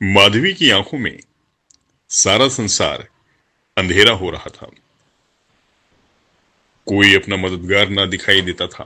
माधवी की आंखों में सारा संसार अंधेरा हो रहा था। कोई अपना मददगार ना दिखाई देता था।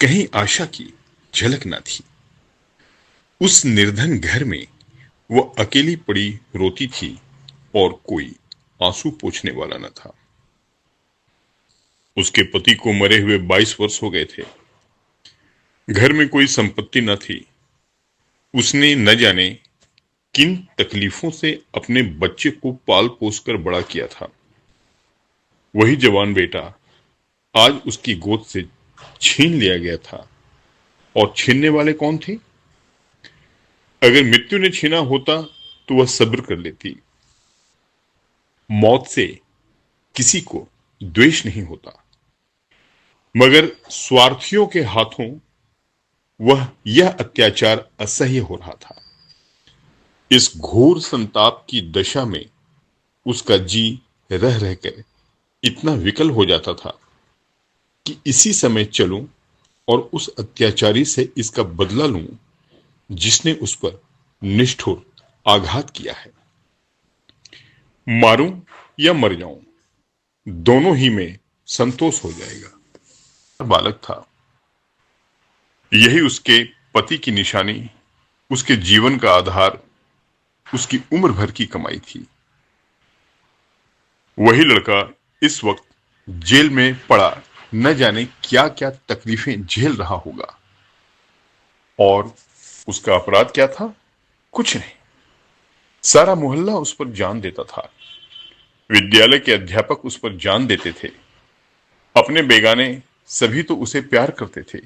कहीं आशा की झलक ना थी। उस निर्धन घर में वो अकेली पड़ी रोती थी और कोई आंसू पोंछने वाला न था। उसके पति को मरे हुए 22 वर्ष हो गए थे। घर में कोई संपत्ति न थी। उसने न जाने किन तकलीफों से अपने बच्चे को पाल पोस कर बड़ा किया था। वही जवान बेटा आज उसकी गोद से छीन लिया गया था। और छीनने वाले कौन थे? अगर मृत्यु ने छीना होता तो वह सब्र कर लेती। मौत से किसी को द्वेष नहीं होता, मगर स्वार्थियों के हाथों वह यह अत्याचार असह्य हो रहा था। इस घोर संताप की दशा में उसका जी रह रहकर इतना विकल हो जाता था कि इसी समय चलूं और उस अत्याचारी से इसका बदला लूं जिसने उस पर निष्ठुर आघात किया है। मारूं या मर जाऊं, दोनों ही में संतोष हो जाएगा। बालक था। यही उसके पति की निशानी, उसके जीवन का आधार, उसकी उम्र भर की कमाई थी। वही लड़का इस वक्त जेल में पड़ा न जाने क्या क्या तकलीफें झेल रहा होगा। और उसका अपराध क्या था? कुछ नहीं। सारा मोहल्ला उस पर जान देता था। विद्यालय के अध्यापक उस पर जान देते थे। अपने बेगाने सभी तो उसे प्यार करते थे।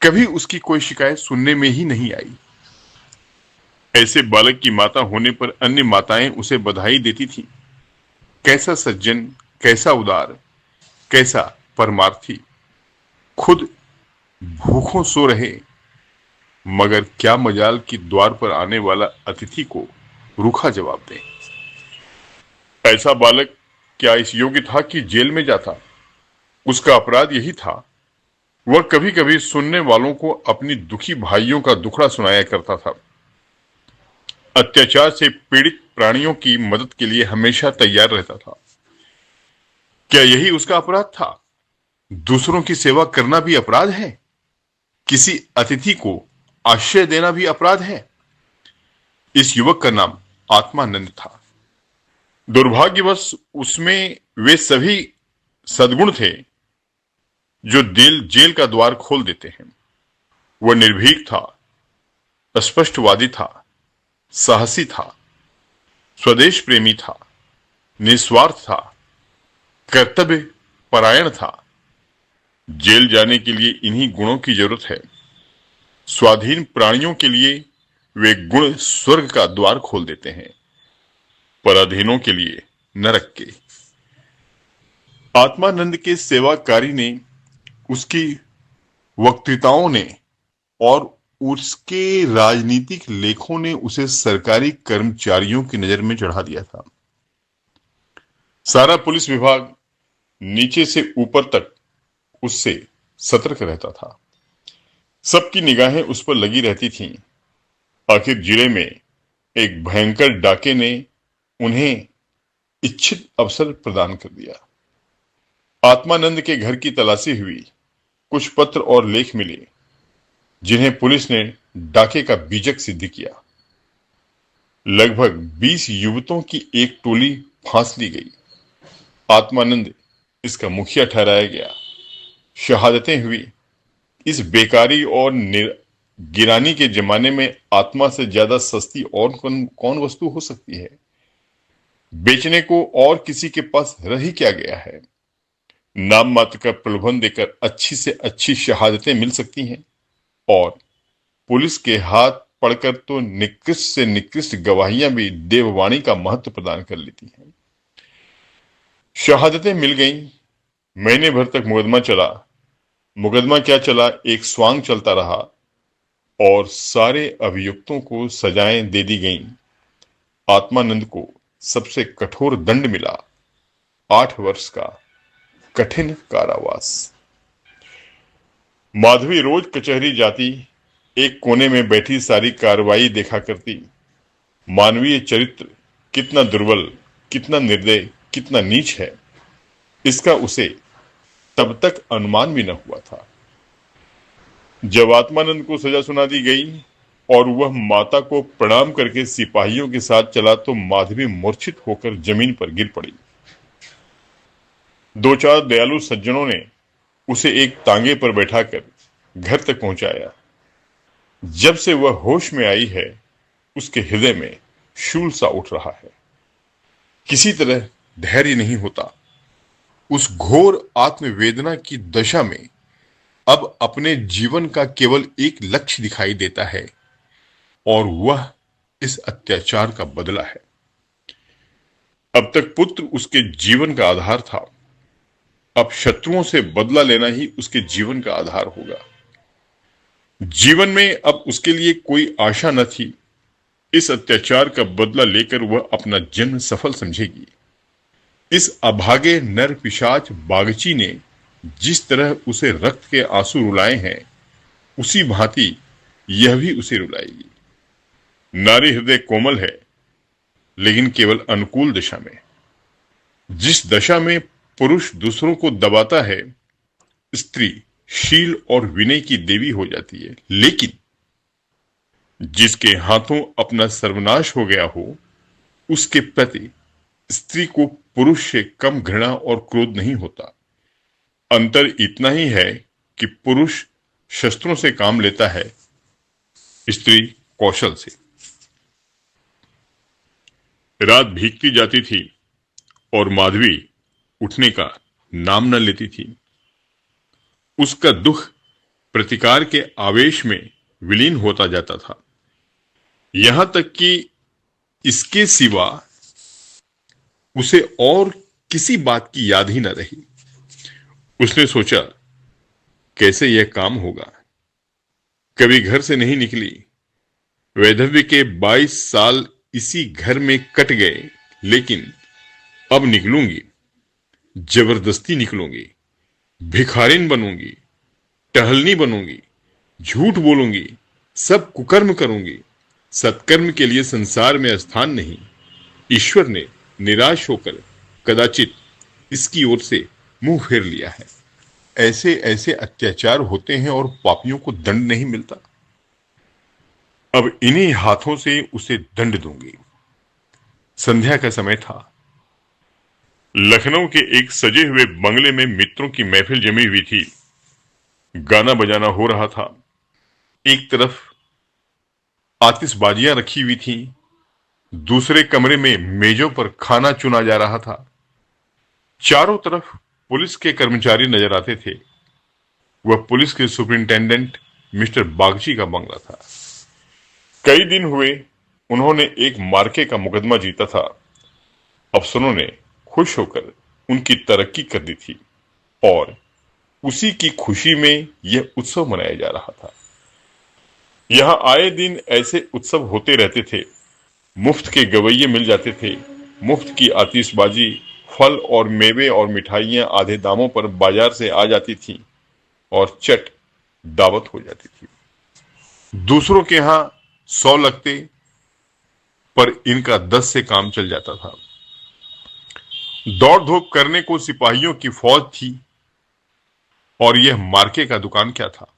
कभी उसकी कोई शिकायत सुनने में ही नहीं आई। ऐसे बालक की माता होने पर अन्य माताएं उसे बधाई देती थीं। कैसा सज्जन, कैसा उदार, कैसा परमार्थी। खुद भूखों सो रहे, मगर क्या मजाल कि द्वार पर आने वाला अतिथि को रूखा जवाब दे। ऐसा बालक क्या इस योग्य था कि जेल में जाता? उसका अपराध यही था। वह कभी कभी सुनने वालों को अपनी दुखी भाइयों का दुखड़ा सुनाया करता था। अत्याचार से पीड़ित प्राणियों की मदद के लिए हमेशा तैयार रहता था। क्या यही उसका अपराध था? दूसरों की सेवा करना भी अपराध है? किसी अतिथि को आश्रय देना भी अपराध है? इस युवक का नाम आत्मानंद था। दुर्भाग्यवश उसमें वे सभी सद्गुण थे जो दिल जेल का द्वार खोल देते हैं। वह निर्भीक था, स्पष्टवादी था, साहसी था, स्वदेश प्रेमी था, निस्वार्थ था, कर्तव्य परायण था। जेल जाने के लिए इन्हीं गुणों की जरूरत है। स्वाधीन प्राणियों के लिए वे गुण स्वर्ग का द्वार खोल देते हैं, पराधीनों के लिए नरक के। आत्मानंद के सेवा कार्य ने, उसकी वक्तृताओं ने और उसके राजनीतिक लेखों ने उसे सरकारी कर्मचारियों की नजर में चढ़ा दिया था। सारा पुलिस विभाग नीचे से ऊपर तक उससे सतर्क रहता था। सबकी निगाहें उस पर लगी रहती थीं। आखिर जिले में एक भयंकर डाके ने उन्हें इच्छित अवसर प्रदान कर दिया। आत्मानंद के घर की तलाशी हुई। कुछ पत्र और लेख मिले जिन्हें पुलिस ने डाके का बीजक सिद्ध किया। लगभग 20 युवकों की एक टोली फांस ली गई। आत्मानंद इसका मुखिया ठहराया गया। शहादतें हुई। इस बेकारी और गिरानी के जमाने में आत्मा से ज्यादा सस्ती और कौन वस्तु हो सकती है? बेचने को और किसी के पास रह ही क्या गया है? नाम मात्र का प्रलोभन देकर अच्छी से अच्छी शहादतें मिल सकती हैं और पुलिस के हाथ पड़कर तो निकृष्ट से निकृष्ट गवाहियां भी देववाणी का महत्व प्रदान कर लेती हैं। शहादतें मिल गईं। महीने भर तक मुकदमा चला। मुकदमा क्या चला, एक स्वांग चलता रहा और सारे अभियुक्तों को सजाएं दे दी गईं। आत्मानंद को सबसे कठोर दंड मिला, 8 वर्ष का कठिन कारावास। माधवी रोज कचहरी जाती, एक कोने में बैठी सारी कार्रवाई देखा करती। मानवीय चरित्र कितना दुर्बल, कितना निर्दय, कितना नीच है, इसका उसे तब तक अनुमान भी न हुआ था। जब आत्मानंद को सजा सुना दी गई और वह माता को प्रणाम करके सिपाहियों के साथ चला तो माधवी मूर्छित होकर जमीन पर गिर पड़ी। दो चार दयालु सज्जनों ने उसे एक तांगे पर बैठाकर घर तक पहुंचाया। जब से वह होश में आई है, उसके हृदय में शूल सा उठ रहा है। किसी तरह धैर्य नहीं होता। उस घोर आत्मवेदना की दशा में अब अपने जीवन का केवल एक लक्ष्य दिखाई देता है और वह इस अत्याचार का बदला है। अब तक पुत्र उसके जीवन का आधार था, अब शत्रुओं से बदला लेना ही उसके जीवन का आधार होगा। जीवन में अब उसके लिए कोई आशा न थी। इस अत्याचार का बदला लेकर वह अपना जन्म सफल समझेगी। इस अभागे नर पिशाच बागची ने जिस तरह उसे रक्त के आंसू रुलाए हैं, उसी भांति यह भी उसे रुलाएगी। नारी हृदय कोमल है, लेकिन केवल अनुकूल दशा में। जिस दशा में पुरुष दूसरों को दबाता है, स्त्री शील और विनय की देवी हो जाती है। लेकिन जिसके हाथों अपना सर्वनाश हो गया हो, उसके प्रति स्त्री को पुरुष से कम घृणा और क्रोध नहीं होता। अंतर इतना ही है कि पुरुष शस्त्रों से काम लेता है, स्त्री कौशल से। रात भीगती जाती थी और माधवी उठने का नाम न लेती थी। उसका दुख प्रतिकार के आवेश में विलीन होता जाता था, यहां तक कि इसके सिवा उसे और किसी बात की याद ही न रही। उसने सोचा, कैसे यह काम होगा। कभी घर से नहीं निकली। वैधव्य के 22 साल इसी घर में कट गए, लेकिन अब निकलूंगी, जबरदस्ती निकलूंगी, भिखारिन बनूंगी, टहलनी बनूंगी, झूठ बोलूंगी, सब कुकर्म करूंगी। सत्कर्म के लिए संसार में स्थान नहीं। ईश्वर ने निराश होकर कदाचित इसकी ओर से मुंह फेर लिया है। ऐसे ऐसे अत्याचार होते हैं और पापियों को दंड नहीं मिलता। अब इन्हीं हाथों से उसे दंड दूंगी। संध्या का समय था। लखनऊ के एक सजे हुए बंगले में मित्रों की महफिल जमी हुई थी। गाना बजाना हो रहा था। एक तरफ आतिशबाजियां रखी हुई थीं, दूसरे कमरे में मेजों पर खाना चुना जा रहा था। चारों तरफ पुलिस के कर्मचारी नजर आते थे। वह पुलिस के सुपरिंटेंडेंट मिस्टर बागची का बंगला था। कई दिन हुए उन्होंने एक मार्के का मुकदमा जीता था। अफसरों ने खुश होकर उनकी तरक्की कर दी थी और उसी की खुशी में यह उत्सव मनाया जा रहा था। यहां आए दिन ऐसे उत्सव होते रहते थे। मुफ्त के गवैये मिल जाते थे, मुफ्त की आतिशबाजी, फल और मेवे और मिठाइयां आधे दामों पर बाजार से आ जाती थीं और चट दावत हो जाती थी। दूसरों के यहां 100 लगते, पर इनका 10 से काम चल जाता था। दौड़ धूप करने को सिपाहियों की फौज थी और यह मार्के का दुकान क्या था,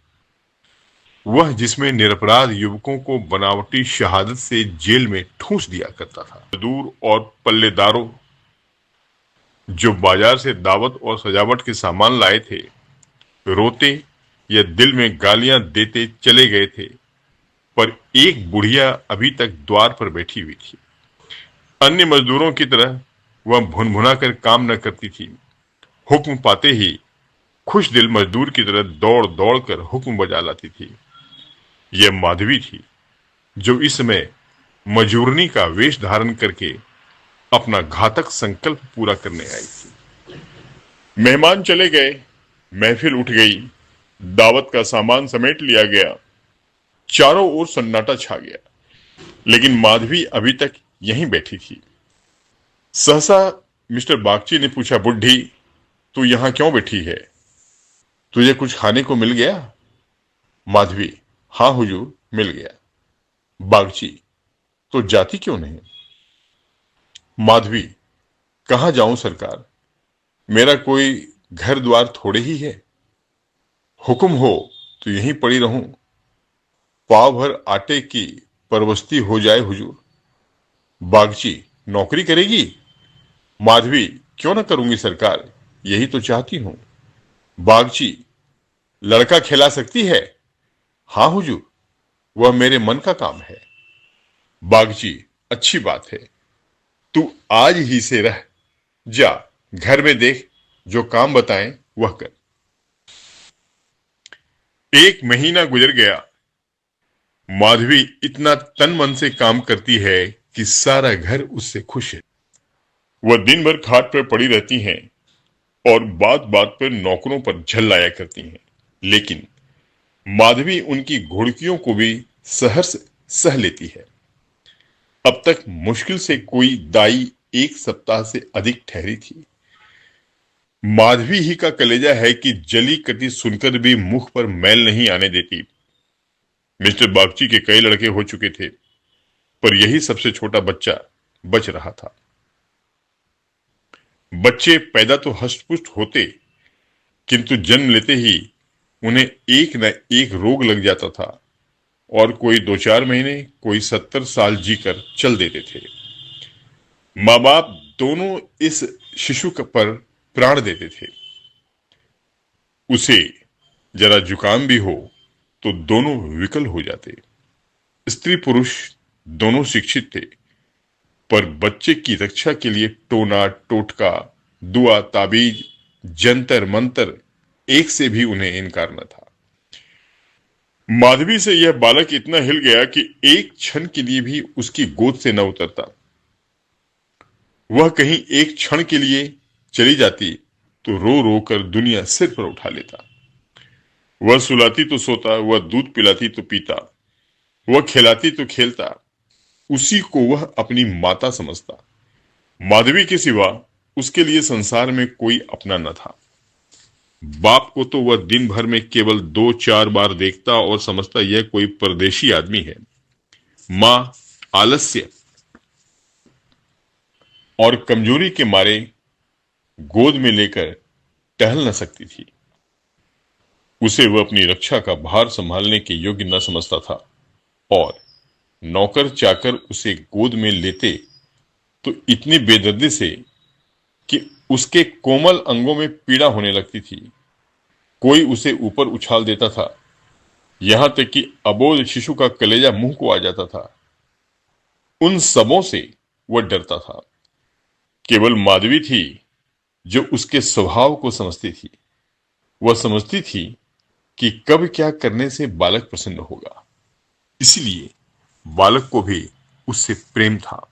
वह जिसमें निरपराध युवकों को बनावटी शहादत से जेल में ठूंस दिया करता था। मजदूर और पल्लेदारों जो बाजार से दावत और सजावट के सामान लाए थे, रोते या दिल में गालियां देते चले गए थे, पर एक बुढ़िया अभी तक द्वार पर बैठी हुई थी। अन्य मजदूरों की तरह वह भुनभुना कर काम न करती थी। हुक्म पाते ही खुश दिल मजदूर की तरह दौड़ दौड़ कर हुक्म बजा लाती थी। यह माधवी थी जो इस समय मजूरनी का वेश धारण करके अपना घातक संकल्प पूरा करने आई थी। मेहमान चले गए, महफिल उठ गई, दावत का सामान समेट लिया गया, चारों ओर सन्नाटा छा गया, लेकिन माधवी अभी तक यहीं बैठी थी। सहसा मिस्टर बागची ने पूछा, बुढ़ी तू यहां क्यों बैठी है? तुझे कुछ खाने को मिल गया? माधवी, हाँ हुजूर, मिल गया। बागची, तो जाती क्यों नहीं? माधवी, कहाँ जाऊं सरकार, मेरा कोई घर द्वार थोड़े ही है। हुक्म हो तो यहीं पड़ी रहूं, पाव भर आटे की परवस्ती हो जाए हुजूर। बागची, नौकरी करेगी? माधवी, क्यों ना करूंगी सरकार, यही तो चाहती हूं। बागची, लड़का खिला सकती है? हाँ हुजूर, वह मेरे मन का काम है। बागची, अच्छी बात है, तू आज ही से रह, जा घर में देख, जो काम बताएं वह कर। एक महीना गुजर गया। माधवी इतना तन मन से काम करती है कि सारा घर उससे खुश है। वह दिन भर खाट पर पड़ी रहती हैं और बात बात पर नौकरों पर झल्लाया करती हैं, लेकिन माधवी उनकी घुड़कियों को भी सहर्ष सह लेती है। अब तक मुश्किल से कोई दाई एक सप्ताह से अधिक ठहरी थी। माधवी ही का कलेजा है कि जली कटी सुनकर भी मुख पर मैल नहीं आने देती। मिस्टर बागची के कई लड़के हो चुके थे, पर यही सबसे छोटा बच्चा बच रहा था। बच्चे पैदा तो हष्ट-पुष्ट होते, किंतु जन्म लेते ही उन्हें एक न एक रोग लग जाता था और कोई 2-4 महीने, कोई 70 साल जीकर चल देते थे। माँ बाप दोनों इस शिशु पर प्राण देते थे। उसे जरा जुकाम भी हो तो दोनों विकल हो जाते। स्त्री पुरुष दोनों शिक्षित थे, पर बच्चे की रक्षा के लिए टोना टोटका, दुआ ताबीज, जंतर मंतर, एक से भी उन्हें इनकार न था। माधवी से यह बालक इतना हिल गया कि एक क्षण के लिए भी उसकी गोद से न उतरता। वह कहीं एक क्षण के लिए चली जाती तो रो रो कर दुनिया सिर पर उठा लेता। वह सुलाती तो सोता, वह दूध पिलाती तो पीता, वह खिलाती तो खेलता, उसी को वह अपनी माता समझता। माधवी के सिवा उसके लिए संसार में कोई अपना न था। बाप को तो वह दिन भर में केवल 2-4 बार देखता और समझता यह कोई परदेशी आदमी है। मां आलस्य और कमजोरी के मारे गोद में लेकर टहल न सकती थी। उसे वह अपनी रक्षा का भार संभालने के योग्य न समझता था और नौकर चाकर उसे गोद में लेते तो इतनी बेदर्दी से कि उसके कोमल अंगों में पीड़ा होने लगती थी। कोई उसे ऊपर उछाल देता था, यहां तक कि अबोध शिशु का कलेजा मुंह को आ जाता था। उन सबों से वह डरता था। केवल माधवी थी जो उसके स्वभाव को समझती थी। वह समझती थी कि कब क्या करने से बालक प्रसन्न होगा, इसलिए बालक को भी उससे प्रेम था।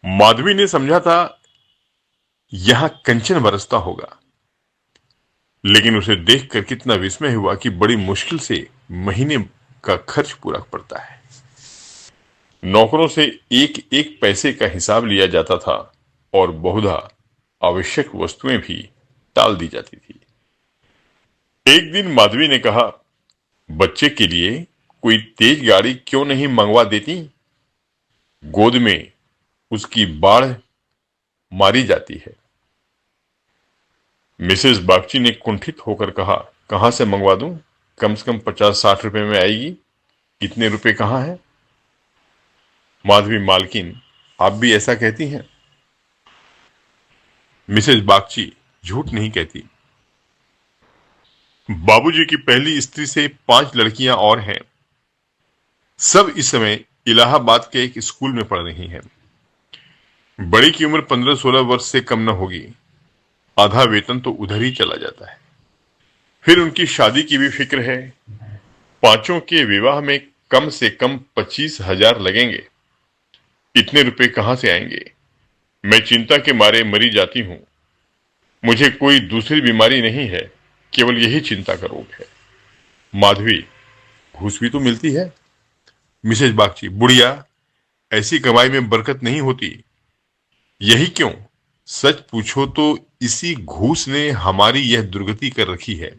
माधवी ने समझा था यहां कंचन बरसता होगा, लेकिन उसे देखकर कितना विस्मय हुआ कि बड़ी मुश्किल से महीने का खर्च पूरा पड़ता है। नौकरों से एक एक पैसे का हिसाब लिया जाता था और बहुधा आवश्यक वस्तुएं भी टाल दी जाती थी। एक दिन माधवी ने कहा, बच्चे के लिए कोई तेज गाड़ी क्यों नहीं मंगवा देती? गोद में उसकी बाढ़ मारी जाती है। मिसेस बागची ने कुंठित होकर कहा, कहां से मंगवा दूं? कम से कम 50-60 रुपए में आएगी। इतने रुपए कहां है? माधवी, मालकिन, आप भी ऐसा कहती हैं? मिसेस बागची झूठ नहीं कहती। बाबूजी की पहली स्त्री से 5 लड़कियां और हैं। सब इस समय इलाहाबाद के एक स्कूल में पढ़ रही हैं। बड़ी की उम्र 15-16 वर्ष से कम न होगी। आधा वेतन तो उधर ही चला जाता है। फिर उनकी शादी की भी फिक्र है। पांचों के विवाह में कम से कम 25,000 लगेंगे। इतने रुपए कहां से आएंगे? मैं चिंता के मारे मरी जाती हूं। मुझे कोई दूसरी बीमारी नहीं है, केवल यही चिंता का रोग है। माधवी, घूस भी तो मिलती है। मिसेज बागची, बुढ़िया, ऐसी कमाई में बरकत नहीं होती। यही क्यों, सच पूछो तो इसी घूस ने हमारी यह दुर्गति कर रखी है।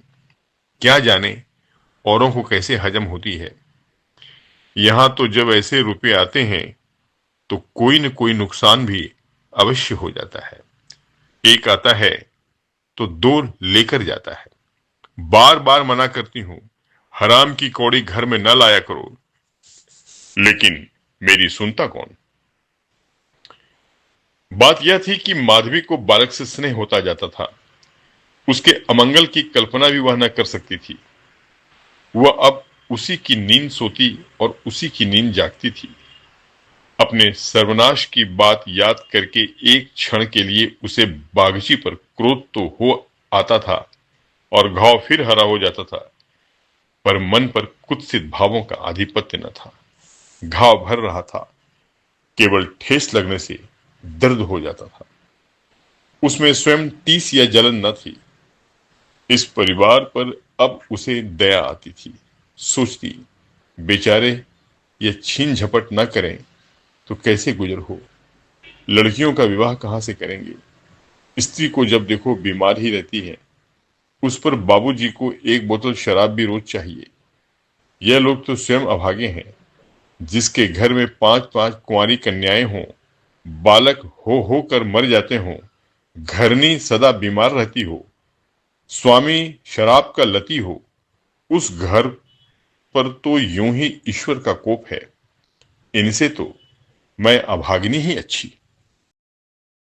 क्या जाने औरों को कैसे हजम होती है। यहां तो जब ऐसे रुपए आते हैं तो कोई न कोई नुकसान भी अवश्य हो जाता है। एक आता है तो दो लेकर जाता है। बार बार मना करती हूं, हराम की कौड़ी घर में न लाया करो, लेकिन मेरी सुनता कौन। बात यह थी कि माधवी को बालक से स्नेह होता जाता था। उसके अमंगल की कल्पना भी वह न कर सकती थी। वह अब उसी की नींद सोती और उसी की नींद जागती थी। अपने सर्वनाश की बात याद करके एक क्षण के लिए उसे बागची पर क्रोध तो हो आता था और घाव फिर हरा हो जाता था, पर मन पर कुत्सित भावों का आधिपत्य न था। घाव भर रहा था, केवल ठेस लगने से दर्द हो जाता था। उसमें स्वयं टीस या जलन न थी। इस परिवार पर अब उसे दया आती थी। सोचती, बेचारे ये छीन झपट न करें तो कैसे गुजर हो। लड़कियों का विवाह कहां से करेंगे। स्त्री को जब देखो बीमार ही रहती है। उस पर बाबूजी को एक बोतल शराब भी रोज चाहिए। यह लोग तो स्वयं अभागे हैं। जिसके घर में 5-5 कुंवारी कन्याएं हों, बालक हो कर मर जाते हों, घरनी सदा बीमार रहती हो, स्वामी शराब का लती हो, उस घर पर तो यूं ही ईश्वर का कोप है। इनसे तो मैं अभागिनी ही अच्छी।